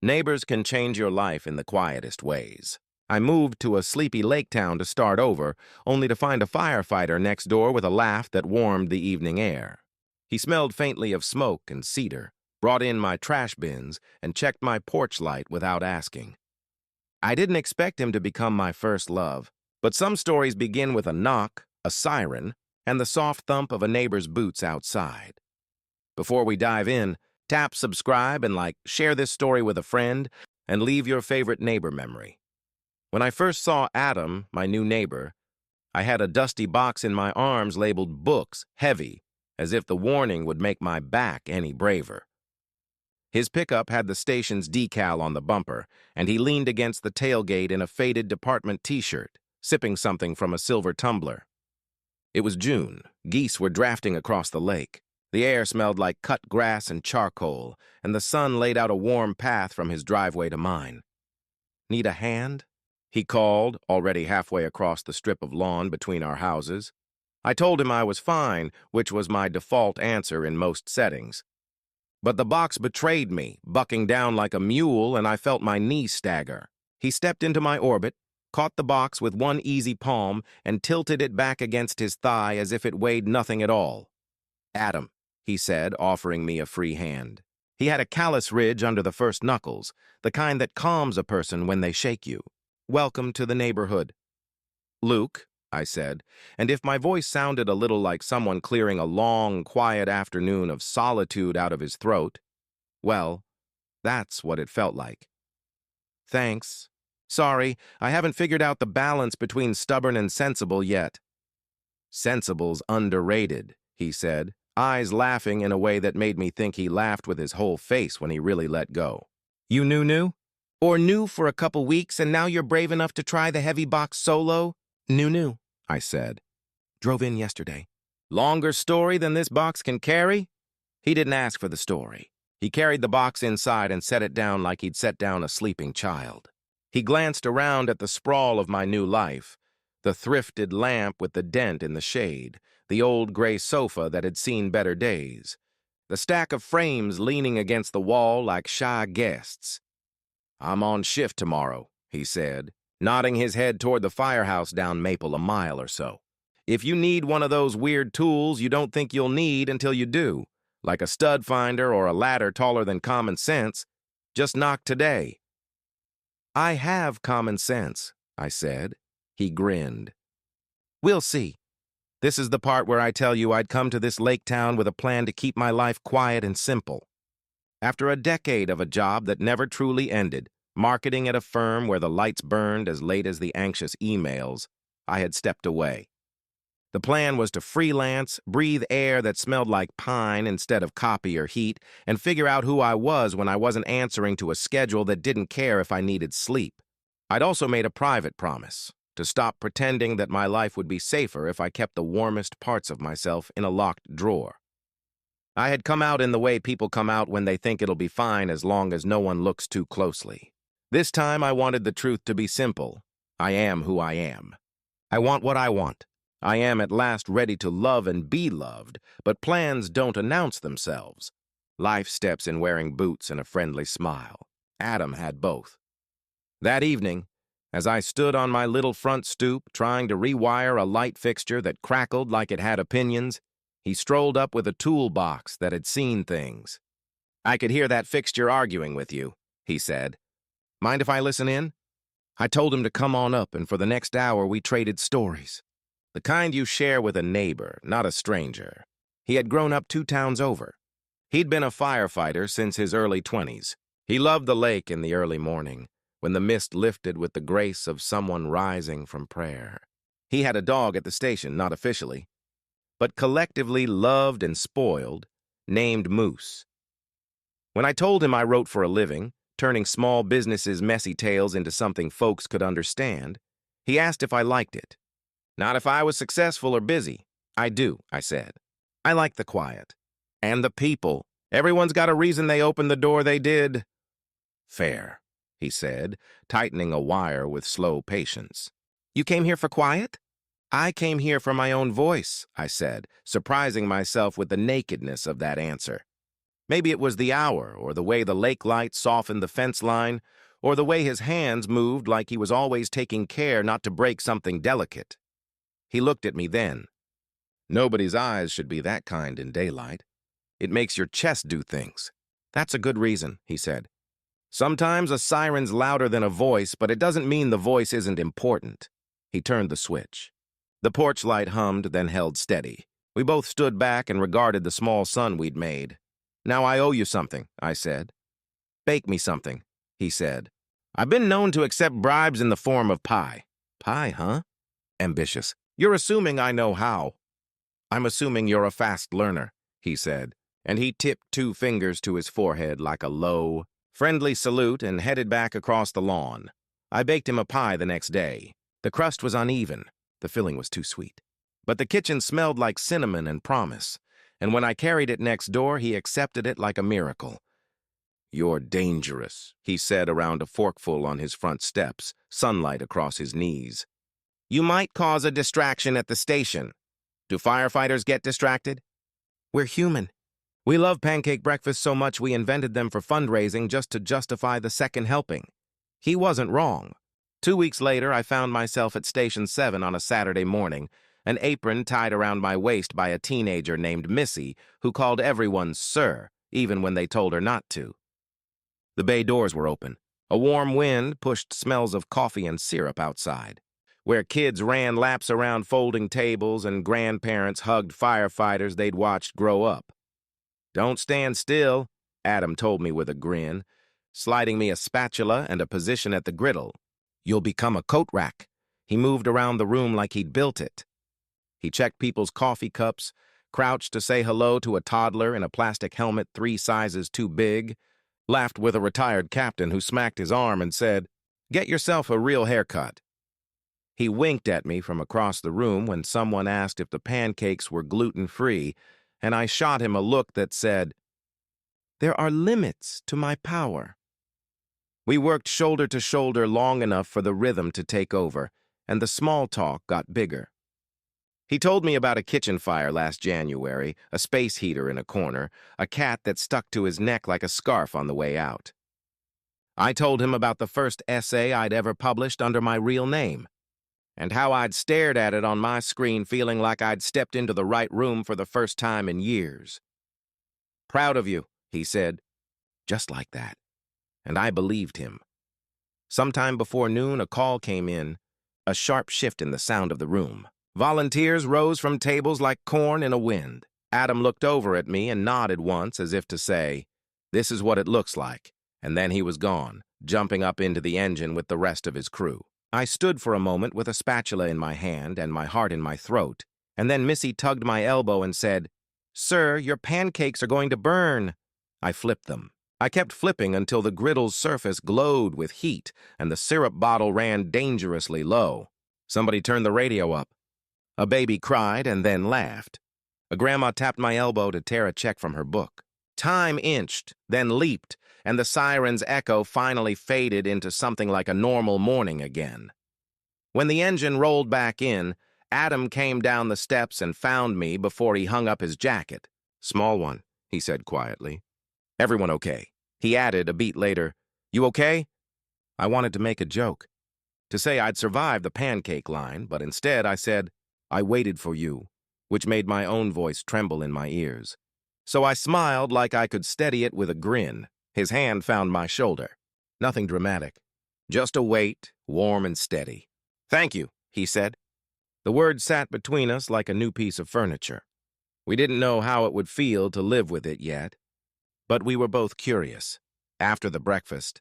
Neighbors can change your life in the quietest ways. I moved to a sleepy lake town to start over, only to find a firefighter next door with a laugh that warmed the evening air. He smelled faintly of smoke and cedar, brought in my trash bins, and checked my porch light without asking. I didn't expect him to become my first love, but some stories begin with a knock, a siren, and the soft thump of a neighbor's boots outside. Before we dive in, tap subscribe and share this story with a friend, and leave your favorite neighbor memory. When I first saw Adam, my new neighbor, I had a dusty box in my arms labeled books, heavy, as if the warning would make my back any braver. His pickup had the station's decal on the bumper, and he leaned against the tailgate in a faded department t-shirt, sipping something from a silver tumbler. It was June. Geese were drafting across the lake. The air smelled like cut grass and charcoal, and the sun laid out a warm path from his driveway to mine. "Need a hand?" he called, already halfway across the strip of lawn between our houses. I told him I was fine, which was my default answer in most settings. But the box betrayed me, bucking down like a mule, and I felt my knees stagger. He stepped into my orbit, caught the box with one easy palm, and tilted it back against his thigh as if it weighed nothing at all. "Adam," he said, offering me a free hand. He had a callous ridge under the first knuckles, the kind that calms a person when they shake you. "Welcome to the neighborhood." "Luke," I said, and if my voice sounded a little like someone clearing a long, quiet afternoon of solitude out of his throat, well, that's what it felt like. "Thanks. Sorry, I haven't figured out the balance between stubborn and sensible yet." "Sensible's underrated," he said, eyes laughing in a way that made me think he laughed with his whole face when he really let go. "You new? Or new for a couple weeks and now you're brave enough to try the heavy box solo?" New, I said. "Drove in yesterday." "Longer story than this box can carry?" He didn't ask for the story. He carried the box inside and set it down like he'd set down a sleeping child. He glanced around at the sprawl of my new life, the thrifted lamp with the dent in the shade, the old gray sofa that had seen better days, the stack of frames leaning against the wall like shy guests. "I'm on shift tomorrow," he said, nodding his head toward the firehouse down Maple a mile or so. "If you need one of those weird tools you don't think you'll need until you do, like a stud finder or a ladder taller than common sense, just knock today." "I have common sense," I said. He grinned. "We'll see. This is the part where I tell you I'd come to this lake town with a plan to keep my life quiet and simple. After a decade of a job that never truly ended, marketing at a firm where the lights burned as late as the anxious emails, I had stepped away. The plan was to freelance, breathe air that smelled like pine instead of copy or heat, and figure out who I was when I wasn't answering to a schedule that didn't care if I needed sleep. I'd also made a private promise to stop pretending that my life would be safer if I kept the warmest parts of myself in a locked drawer. I had come out in the way people come out when they think it'll be fine as long as no one looks too closely. This time I wanted the truth to be simple. I am who I am. I want what I want. I am at last ready to love and be loved, but plans don't announce themselves. Life steps in wearing boots and a friendly smile. Adam had both. That evening, as I stood on my little front stoop trying to rewire a light fixture that crackled like it had opinions, he strolled up with a toolbox that had seen things. "I could hear that fixture arguing with you," he said. "Mind if I listen in?" I told him to come on up, and for the next hour we traded stories. The kind you share with a neighbor, not a stranger. He had grown up 2 towns over. He'd been a firefighter since his early 20s. He loved the lake in the early morning, when the mist lifted with the grace of someone rising from prayer. He had a dog at the station, not officially, but collectively loved and spoiled, named Moose. When I told him I wrote for a living, turning small businesses' messy tales into something folks could understand, he asked if I liked it. "Not if I was successful or busy." "I do," I said. "I like the quiet. And the people. Everyone's got a reason they opened the door they did." "Fair," he said, tightening a wire with slow patience. "You came here for quiet?" "I came here for my own voice," I said, surprising myself with the nakedness of that answer. Maybe it was the hour, or the way the lake light softened the fence line, or the way his hands moved like he was always taking care not to break something delicate. He looked at me then. Nobody's eyes should be that kind in daylight. It makes your chest do things. That's a good reason, he said. Sometimes a siren's louder than a voice, but it doesn't mean the voice isn't important. He turned the switch. The porch light hummed, then held steady. We both stood back and regarded the small sun we'd made. Now I owe you something, I said. Bake me something, he said. I've been known to accept bribes in the form of pie. Pie, huh? Ambitious. You're assuming I know how. I'm assuming you're a fast learner, he said, and he tipped 2 fingers to his forehead like a low, friendly salute and headed back across the lawn. I baked him a pie the next day. The crust was uneven. The filling was too sweet. But the kitchen smelled like cinnamon and promise, and when I carried it next door, he accepted it like a miracle. You're dangerous, he said around a forkful on his front steps, sunlight across his knees. You might cause a distraction at the station. Do firefighters get distracted? We're human. We love pancake breakfast so much we invented them for fundraising just to justify the second helping. He wasn't wrong. 2 weeks later, I found myself at Station 7 on a Saturday morning, an apron tied around my waist by a teenager named Missy, who called everyone Sir, even when they told her not to. The bay doors were open. A warm wind pushed smells of coffee and syrup outside, where kids ran laps around folding tables and grandparents hugged firefighters they'd watched grow up. Don't stand still, Adam told me with a grin, sliding me a spatula and a position at the griddle. You'll become a coat rack. He moved around the room like he'd built it. He checked people's coffee cups, crouched to say hello to a toddler in a plastic helmet 3 sizes too big, laughed with a retired captain who smacked his arm and said, "Get yourself a real haircut." He winked at me from across the room when someone asked if the pancakes were gluten-free, and I shot him a look that said, "There are limits to my power." We worked shoulder to shoulder long enough for the rhythm to take over, and the small talk got bigger. He told me about a kitchen fire last January, a space heater in a corner, a cat that stuck to his neck like a scarf on the way out. I told him about the first essay I'd ever published under my real name, and how I'd stared at it on my screen feeling like I'd stepped into the right room for the first time in years. Proud of you, he said, just like that. And I believed him. Sometime before noon, a call came in, a sharp shift in the sound of the room. Volunteers rose from tables like corn in a wind. Adam looked over at me and nodded once as if to say, "This is what it looks like," and then he was gone, jumping up into the engine with the rest of his crew. I stood for a moment with a spatula in my hand and my heart in my throat, and then Missy tugged my elbow and said, "Sir, your pancakes are going to burn." I flipped them. I kept flipping until the griddle's surface glowed with heat and the syrup bottle ran dangerously low. Somebody turned the radio up. A baby cried and then laughed. A grandma tapped my elbow to tear a check from her book. Time inched, then leaped, and the siren's echo finally faded into something like a normal morning again. When the engine rolled back in, Adam came down the steps and found me before he hung up his jacket. "Small one," he said quietly. "Everyone okay?" He added a beat later, "You okay?" I wanted to make a joke, to say I'd survived the pancake line, but instead I said, "I waited for you," which made my own voice tremble in my ears. So I smiled like I could steady it with a grin. His hand found my shoulder. Nothing dramatic. Just a weight, warm and steady. "Thank you," he said. The word sat between us like a new piece of furniture. We didn't know how it would feel to live with it yet, but we were both curious. After the breakfast,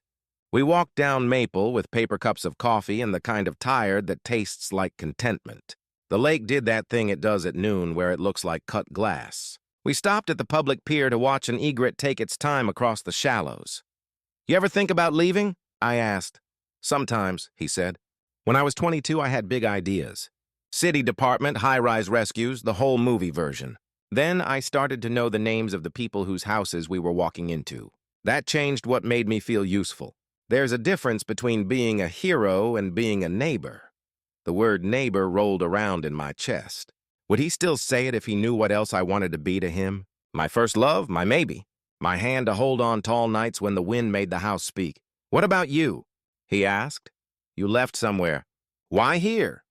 we walked down Maple with paper cups of coffee and the kind of tired that tastes like contentment. The lake did that thing it does at noon where it looks like cut glass. We stopped at the public pier to watch an egret take its time across the shallows. "You ever think about leaving?" I asked. "Sometimes," he said. "When I was 22, I had big ideas. City department, high-rise rescues, the whole movie version. Then I started to know the names of the people whose houses we were walking into. That changed what made me feel useful. There's a difference between being a hero and being a neighbor." The word neighbor rolled around in my chest. Would he still say it if he knew what else I wanted to be to him? My first love? My maybe. my hand to hold on tall nights when the wind made the house speak. "What about you?" he asked. "You left somewhere. Why here?"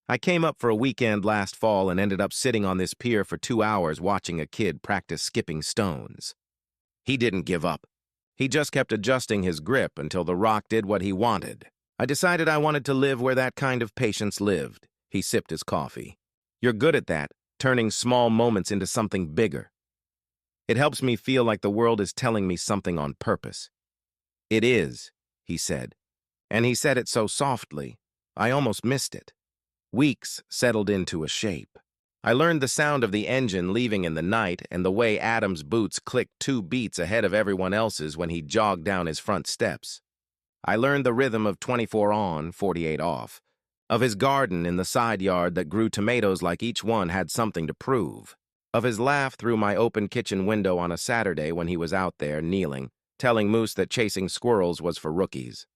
I came up for a weekend last fall and ended up sitting on this pier for 2 hours watching a kid practice skipping stones. He didn't give up. He just kept adjusting his grip until the rock did what he wanted. I decided I wanted to live where that kind of patience lived. He sipped his coffee. "You're good at that, turning small moments into something bigger. It helps me feel like the world is telling me something on purpose." "It is," he said. And he said it so softly, I almost missed it. Weeks settled into a shape. I learned the sound of the engine leaving in the night and the way Adam's boots clicked 2 beats ahead of everyone else's when he jogged down his front steps. I learned the rhythm of 24 on, 48 off, of his garden in the side yard that grew tomatoes like each one had something to prove, of his laugh through my open kitchen window on a Saturday when he was out there kneeling, telling Moose that chasing squirrels was for rookies.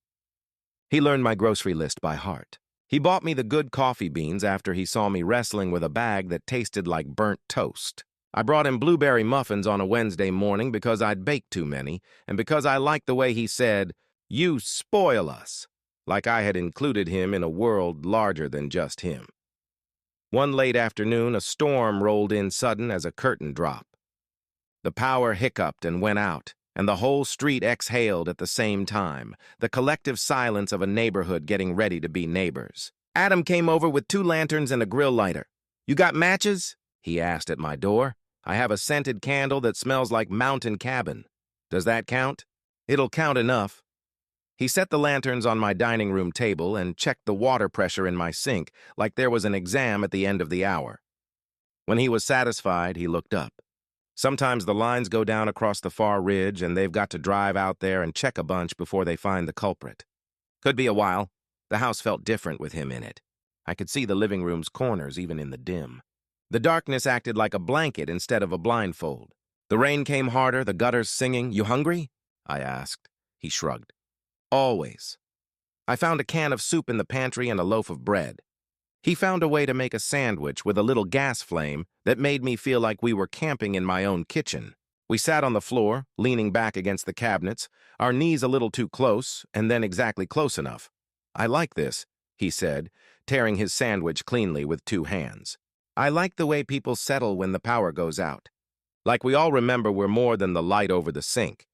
He learned my grocery list by heart. He bought me the good coffee beans after he saw me wrestling with a bag that tasted like burnt toast. I brought him blueberry muffins on a Wednesday morning because I'd baked too many, and because I liked the way he said, "You spoil us," like I had included him in a world larger than just him. One late afternoon, a storm rolled in sudden as a curtain drop. The power hiccuped and went out, and the whole street exhaled at the same time, the collective silence of a neighborhood getting ready to be neighbors. Adam came over with 2 lanterns and a grill lighter. "You got matches?" he asked at my door. "I have a scented candle that smells like mountain cabin. Does that count?" "It'll count enough." He set the lanterns on my dining room table and checked the water pressure in my sink like there was an exam at the end of the hour. When he was satisfied, he looked up. Sometimes the lines go down across the far ridge and they've got to drive out there and check a bunch before they find the culprit. Could be a while. The house felt different with him in it. I could see the living room's corners even in the dim. The darkness acted like a blanket instead of a blindfold. The rain came harder, the gutters singing. "You hungry?" I asked. He shrugged. "Always." I found a can of soup in the pantry and a loaf of bread. He found a way to make a sandwich with a little gas flame that made me feel like we were camping in my own kitchen. We sat on the floor, leaning back against the cabinets, our knees a little too close, and then exactly close enough. "I like this," he said, tearing his sandwich cleanly with 2 hands. "I like the way people settle when the power goes out. Like we all remember we're more than the light over the sink."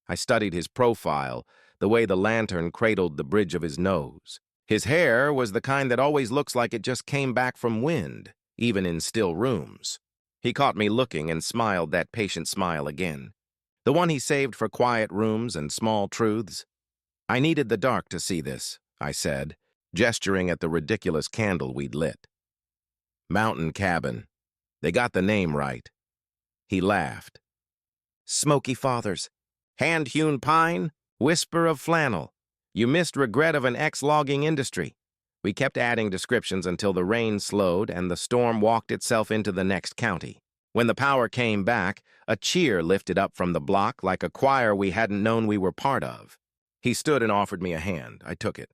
I studied his profile, the way the lantern cradled the bridge of his nose. His hair was the kind that always looks like it just came back from wind, even in still rooms. He caught me looking and smiled that patient smile again. The one he saved for quiet rooms and small truths. "I needed the dark to see this," I said, gesturing at the ridiculous candle we'd lit. "Mountain cabin. They got the name right." He laughed. "Smoky fathers. Hand-hewn pine. Whisper of flannel. You missed regret of an ex-logging industry." We kept adding descriptions until the rain slowed and the storm walked itself into the next county. When the power came back, a cheer lifted up from the block like a choir we hadn't known we were part of. He stood and offered me a hand. I took it.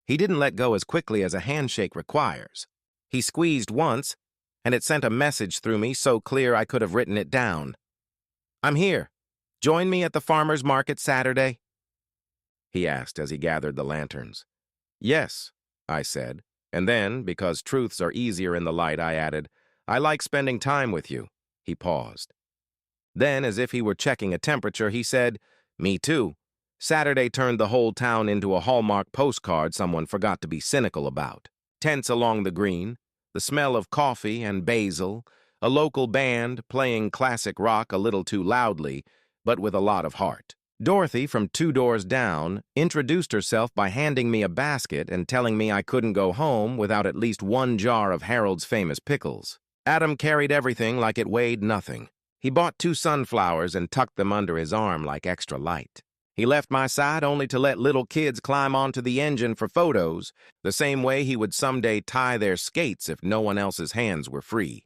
He didn't let go as quickly as a handshake requires. He squeezed once, and it sent a message through me so clear I could have written it down. "I'm here. Join me at the farmer's market Saturday?" he asked as he gathered the lanterns. "Yes," I said, and then, because truths are easier in the light, I added, "I like spending time with you." He paused. Then, as if he were checking a temperature, he said, "Me too." Saturday turned the whole town into a Hallmark postcard someone forgot to be cynical about. Tents along the green, the smell of coffee and basil, a local band playing classic rock a little too loudly, but with a lot of heart. Dorothy, from 2 doors down, introduced herself by handing me a basket and telling me I couldn't go home without at least 1 jar of Harold's famous pickles. Adam carried everything like it weighed nothing. He bought 2 sunflowers and tucked them under his arm like extra light. He left my side only to let little kids climb onto the engine for photos, the same way he would someday tie their skates if no one else's hands were free.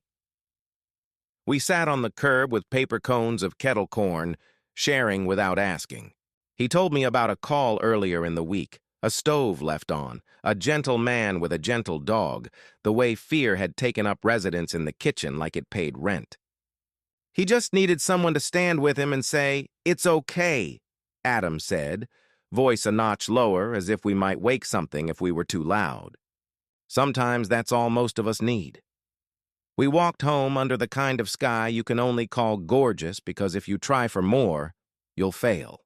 We sat on the curb with paper cones of kettle corn, sharing without asking. He told me about a call earlier in the week, a stove left on, a gentle man with a gentle dog, the way fear had taken up residence in the kitchen like it paid rent. He just needed someone to stand with him and say, "It's okay," Adam said, voice a notch lower as if we might wake something if we were too loud. Sometimes that's all most of us need. We walked home under the kind of sky you can only call gorgeous because if you try for more, you'll fail.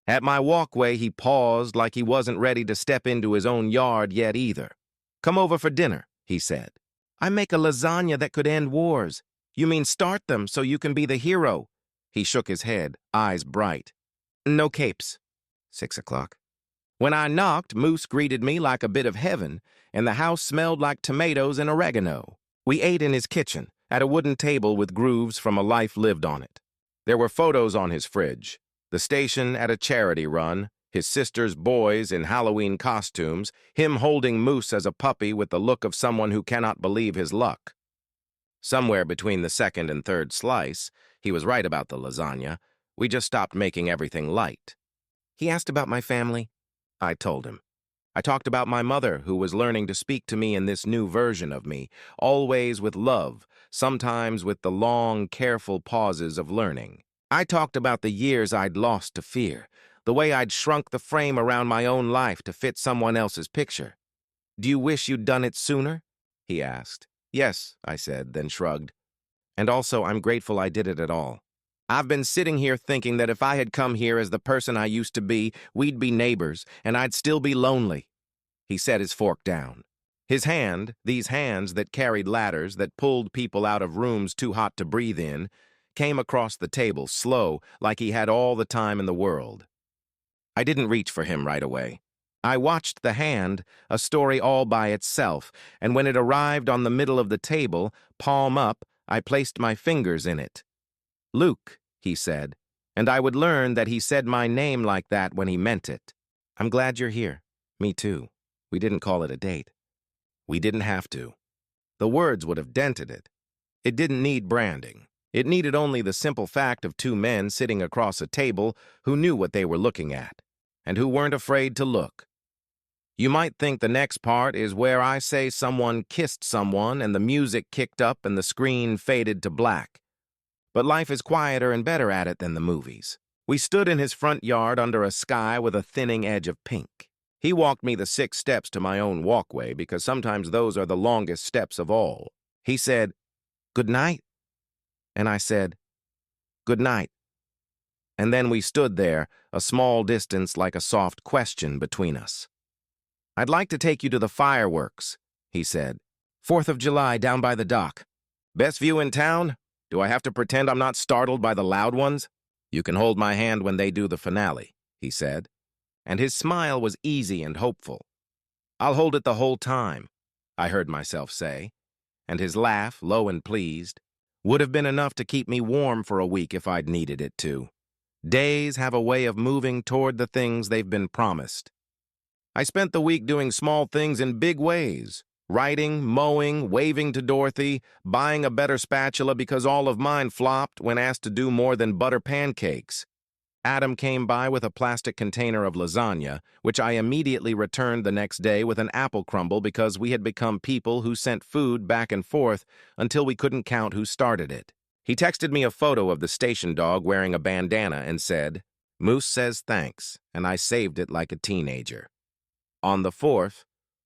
At my walkway, he paused like he wasn't ready to step into his own yard yet either. "Come over for dinner," he said. "I make a lasagna that could end wars. You mean start them so you can be the hero?" He shook his head, eyes bright. "No capes." 6 o'clock. When I knocked, Moose greeted me like a bit of heaven, and the house smelled like tomatoes and oregano. We ate in his kitchen, at a wooden table with grooves from a life lived on it. There were photos on his fridge, the station at a charity run, his sister's boys in Halloween costumes, him holding Moose as a puppy with the look of someone who cannot believe his luck. Somewhere between the second and third slice, he was right about the lasagna, we just stopped making everything light. He asked about my family. I told him. I talked about my mother, who was learning to speak to me in this new version of me, always with love, sometimes with the long, careful pauses of learning. I talked about the years I'd lost to fear, the way I'd shrunk the frame around my own life to fit someone else's picture. "Do you wish you'd done it sooner?" he asked. "Yes," I said, then shrugged. "And also, I'm grateful I did it at all. I've been sitting here thinking that if I had come here as the person I used to be, we'd be neighbors, and I'd still be lonely." He set his fork down. His hand, these hands that carried ladders, that pulled people out of rooms too hot to breathe in, came across the table, slow, like he had all the time in the world. I didn't reach for him right away. I watched the hand, a story all by itself, and when it arrived on the middle of the table, palm up, I placed my fingers in it. "Luke," he said, and I would learn that he said my name like that when he meant it. "I'm glad you're here." Me too. We didn't call it a date. We didn't have to. The words would have dented it. It didn't need branding. It needed only the simple fact of two men sitting across a table who knew what they were looking at, and who weren't afraid to look. You might think the next part is where I say someone kissed someone and the music kicked up and the screen faded to black. But life is quieter and better at it than the movies. We stood in his front yard under a sky with a thinning edge of pink. He walked me the 6 steps to my own walkway because sometimes those are the longest steps of all. He said, "Good night." And I said, "Good night." And then we stood there, a small distance like a soft question between us. "I'd like to take you to the fireworks," he said. "4th of July down by the dock. Best view in town? Do I have to pretend I'm not startled by the loud ones?" "You can hold my hand when they do the finale," he said. And his smile was easy and hopeful. "I'll hold it the whole time," I heard myself say. And his laugh, low and pleased, would have been enough to keep me warm for a week if I'd needed it to. Days have a way of moving toward the things they've been promised. I spent the week doing small things in big ways. Writing, mowing, waving to Dorothy, buying a better spatula because all of mine flopped when asked to do more than butter pancakes. Adam came by with a plastic container of lasagna, which I immediately returned the next day with an apple crumble because we had become people who sent food back and forth until we couldn't count who started it. He texted me a photo of the station dog wearing a bandana and said, "Moose says thanks," and I saved it like a teenager. On the 4th,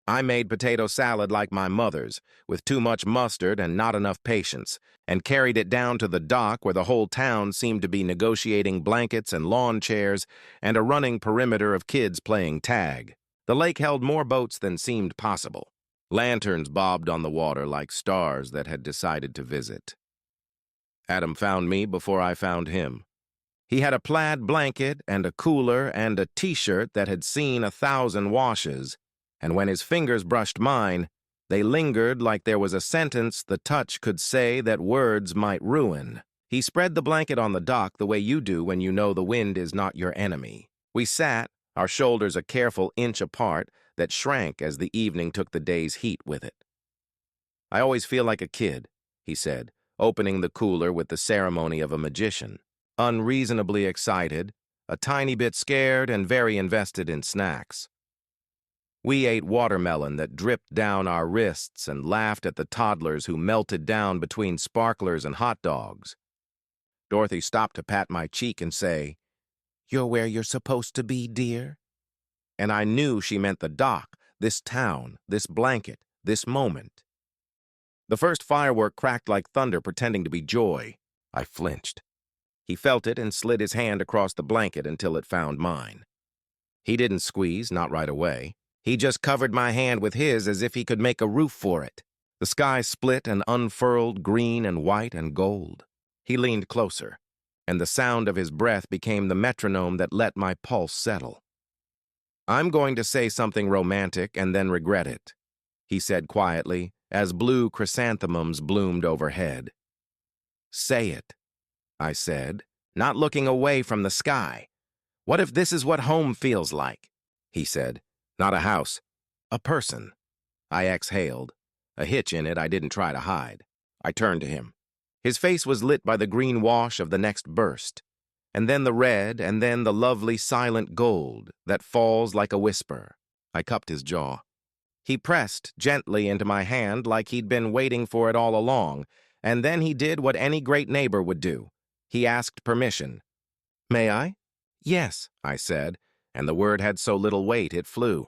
I made potato salad like my mother's, with too much mustard and not enough patience, and carried it down to the dock where the whole town seemed to be negotiating blankets and lawn chairs and a running perimeter of kids playing tag. The lake held more boats than seemed possible. Lanterns bobbed on the water like stars that had decided to visit. Adam found me before I found him. He had a plaid blanket and a cooler and a t-shirt that had seen 1,000 washes, and when his fingers brushed mine, they lingered like there was a sentence the touch could say that words might ruin. He spread the blanket on the dock the way you do when you know the wind is not your enemy. We sat, our shoulders a careful inch apart, that shrank as the evening took the day's heat with it. "I always feel like a kid," he said, opening the cooler with the ceremony of a magician. Unreasonably excited, a tiny bit scared, and very invested in snacks. We ate watermelon that dripped down our wrists and laughed at the toddlers who melted down between sparklers and hot dogs. Dorothy stopped to pat my cheek and say, "You're where you're supposed to be, dear." And I knew she meant the dock, this town, this blanket, this moment. The first firework cracked like thunder, pretending to be joy. I flinched. He felt it and slid his hand across the blanket until it found mine. He didn't squeeze, not right away. He just covered my hand with his as if he could make a roof for it. The sky split and unfurled, green and white and gold. He leaned closer, and the sound of his breath became the metronome that let my pulse settle. "I'm going to say something romantic and then regret it," he said quietly, as blue chrysanthemums bloomed overhead. "Say it," I said, not looking away from the sky. "What if this is what home feels like?" He said, "Not a house, a person." I exhaled, a hitch in it I didn't try to hide. I turned to him. His face was lit by the green wash of the next burst, and then the red, and then the lovely silent gold that falls like a whisper. I cupped his jaw. He pressed gently into my hand like he'd been waiting for it all along, and then he did what any great neighbor would do. He asked permission. "May I?" "Yes," I said, and the word had so little weight it flew.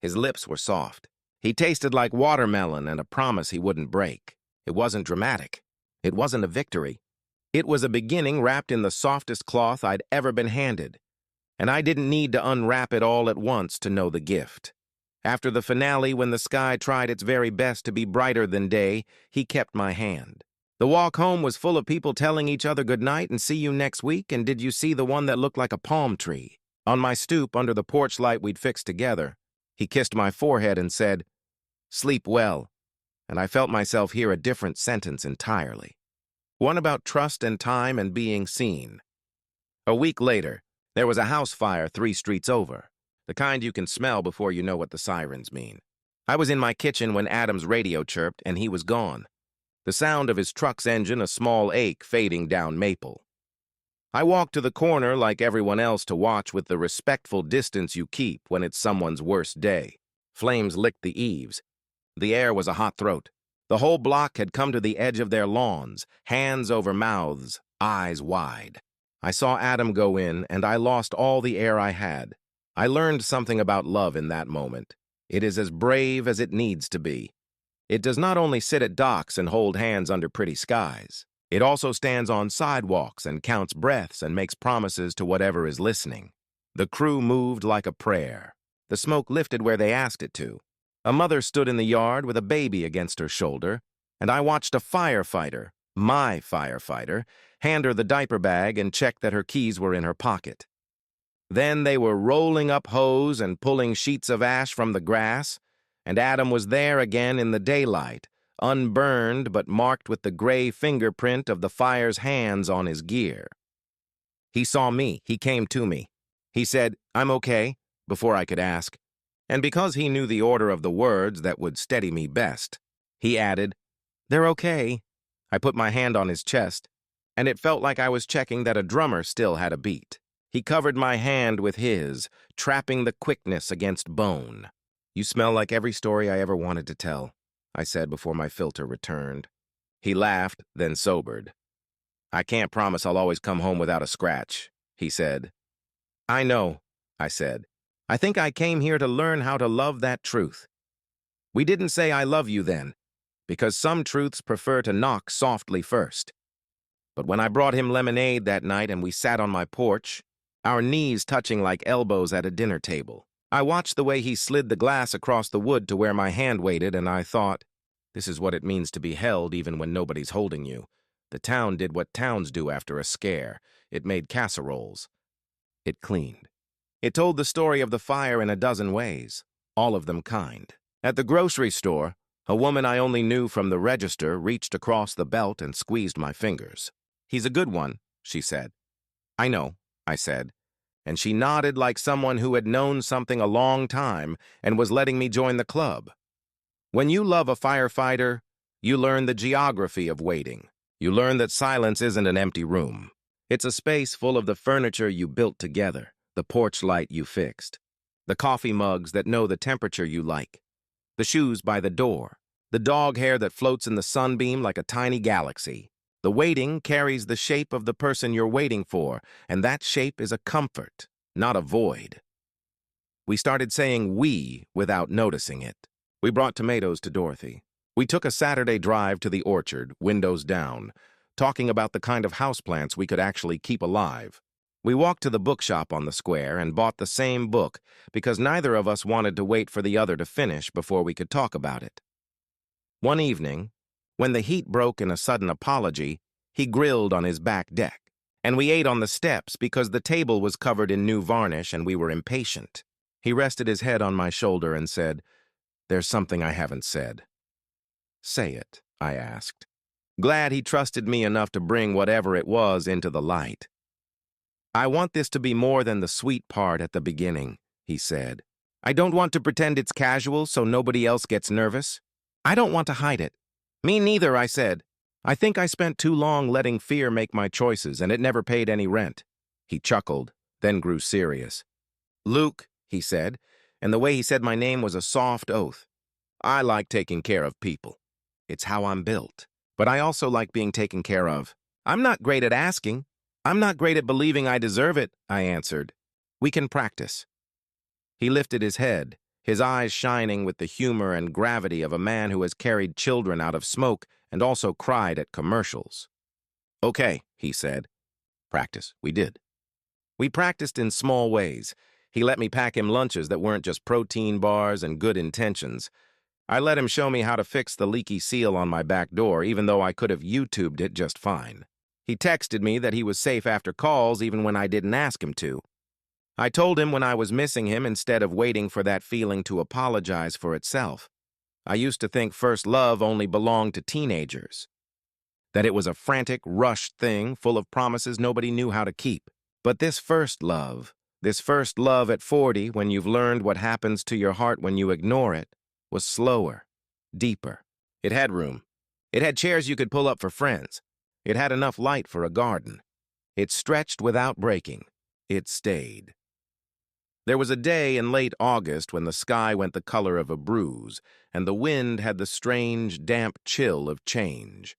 His lips were soft. He tasted like watermelon and a promise he wouldn't break. It wasn't dramatic. It wasn't a victory. It was a beginning wrapped in the softest cloth I'd ever been handed, and I didn't need to unwrap it all at once to know the gift. After the finale, when the sky tried its very best to be brighter than day, he kept my hand. The walk home was full of people telling each other goodnight and see you next week, and did you see the one that looked like a palm tree? On my stoop under the porch light we'd fixed together, he kissed my forehead and said, "Sleep well," and I felt myself hear a different sentence entirely. One about trust and time and being seen. A week later, there was a house fire 3 streets over, the kind you can smell before you know what the sirens mean. I was in my kitchen when Adam's radio chirped, and he was gone. The sound of his truck's engine a small ache fading down Maple. I walked to the corner like everyone else to watch with the respectful distance you keep when it's someone's worst day. Flames licked the eaves. The air was a hot throat. The whole block had come to the edge of their lawns, hands over mouths, eyes wide. I saw Adam go in, and I lost all the air I had. I learned something about love in that moment. It is as brave as it needs to be. It does not only sit at docks and hold hands under pretty skies. It also stands on sidewalks and counts breaths and makes promises to whatever is listening. The crew moved like a prayer. The smoke lifted where they asked it to. A mother stood in the yard with a baby against her shoulder, and I watched a firefighter, my firefighter, hand her the diaper bag and check that her keys were in her pocket. Then they were rolling up hose and pulling sheets of ash from the grass, and Adam was there again in the daylight, unburned but marked with the gray fingerprint of the fire's hands on his gear. He saw me. He came to me. He said, "I'm okay," before I could ask. And because he knew the order of the words that would steady me best, he added, "They're okay." I put my hand on his chest, and it felt like I was checking that a drummer still had a beat. He covered my hand with his, trapping the quickness against bone. "You smell like every story I ever wanted to tell," I said before my filter returned. He laughed, then sobered. "I can't promise I'll always come home without a scratch," he said. "I know," I said. "I think I came here to learn how to love that truth." We didn't say "I love you" then, because some truths prefer to knock softly first. But when I brought him lemonade that night and we sat on my porch, our knees touching like elbows at a dinner table, I watched the way he slid the glass across the wood to where my hand waited, and I thought, this is what it means to be held even when nobody's holding you. The town did what towns do after a scare. It made casseroles. It cleaned. It told the story of the fire in a dozen ways, all of them kind. At the grocery store, a woman I only knew from the register reached across the belt and squeezed my fingers. "He's a good one," she said. "I know," I said, and she nodded like someone who had known something a long time and was letting me join the club. When you love a firefighter, you learn the geography of waiting. You learn that silence isn't an empty room. It's a space full of the furniture you built together, the porch light you fixed, the coffee mugs that know the temperature you like, the shoes by the door, the dog hair that floats in the sunbeam like a tiny galaxy. The waiting carries the shape of the person you're waiting for, and that shape is a comfort, not a void. We started saying we without noticing it. We brought tomatoes to Dorothy. We took a Saturday drive to the orchard, windows down, talking about the kind of houseplants we could actually keep alive. We walked to the bookshop on the square and bought the same book because neither of us wanted to wait for the other to finish before we could talk about it. One evening, when the heat broke in a sudden apology, he grilled on his back deck, and we ate on the steps because the table was covered in new varnish and we were impatient. He rested his head on my shoulder and said, "There's something I haven't said." "Say it," I asked. Glad he trusted me enough to bring whatever it was into the light. "I want this to be more than the sweet part at the beginning," he said. "I don't want to pretend it's casual so nobody else gets nervous. I don't want to hide it." "Me neither," I said. "I think I spent too long letting fear make my choices, and it never paid any rent." He chuckled, then grew serious. "Luke," he said, and the way he said my name was a soft oath. "I like taking care of people. It's how I'm built. But I also like being taken care of. I'm not great at asking. I'm not great at believing I deserve it," I answered. "We can practice." He lifted his head, his eyes shining with the humor and gravity of a man who has carried children out of smoke and also cried at commercials. "Okay," he said. Practice. We did. We practiced in small ways. He let me pack him lunches that weren't just protein bars and good intentions. I let him show me how to fix the leaky seal on my back door, even though I could have YouTubed it just fine. He texted me that he was safe after calls even when I didn't ask him to. I told him when I was missing him instead of waiting for that feeling to apologize for itself. I used to think first love only belonged to teenagers, that it was a frantic, rushed thing full of promises nobody knew how to keep. But this first love at 40, when you've learned what happens to your heart when you ignore it, was slower, deeper. It had room. It had chairs you could pull up for friends. It had enough light for a garden. It stretched without breaking. It stayed. There was a day in late August when the sky went the color of a bruise, and the wind had the strange, damp chill of change.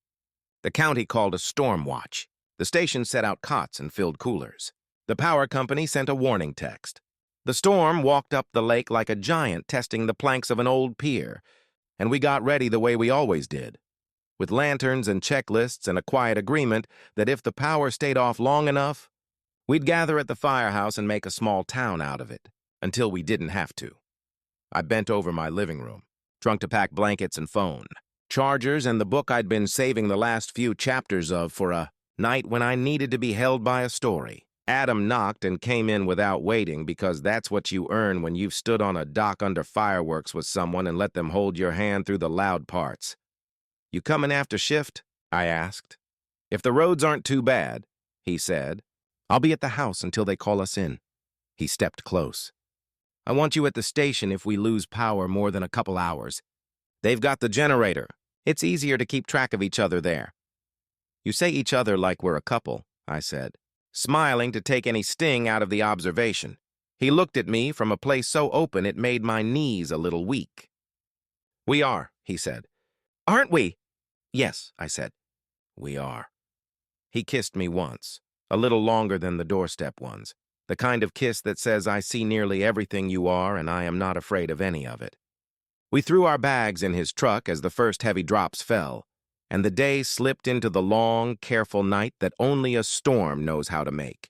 The county called a storm watch. The station set out cots and filled coolers. The power company sent a warning text. The storm walked up the lake like a giant testing the planks of an old pier, and we got ready the way we always did, with lanterns and checklists and a quiet agreement that if the power stayed off long enough, we'd gather at the firehouse and make a small town out of it, until we didn't have to. I bent over my living room, trunk to pack blankets and phone, chargers, and the book I'd been saving the last few chapters of for a night when I needed to be held by a story. Adam knocked and came in without waiting because that's what you earn when you've stood on a dock under fireworks with someone and let them hold your hand through the loud parts. "You coming after shift?" I asked. "If the roads aren't too bad," he said. "I'll be at the house until they call us in." He stepped close. "I want you at the station if we lose power more than a couple hours. They've got the generator. It's easier to keep track of each other there." "You say each other like we're a couple," I said, smiling to take any sting out of the observation. He looked at me from a place so open it made my knees a little weak. "We are," he said. "Aren't we?" "Yes," I said. "We are." He kissed me once, a little longer than the doorstep ones, the kind of kiss that says I see nearly everything you are and I am not afraid of any of it. We threw our bags in his truck as the first heavy drops fell, and the day slipped into the long, careful night that only a storm knows how to make.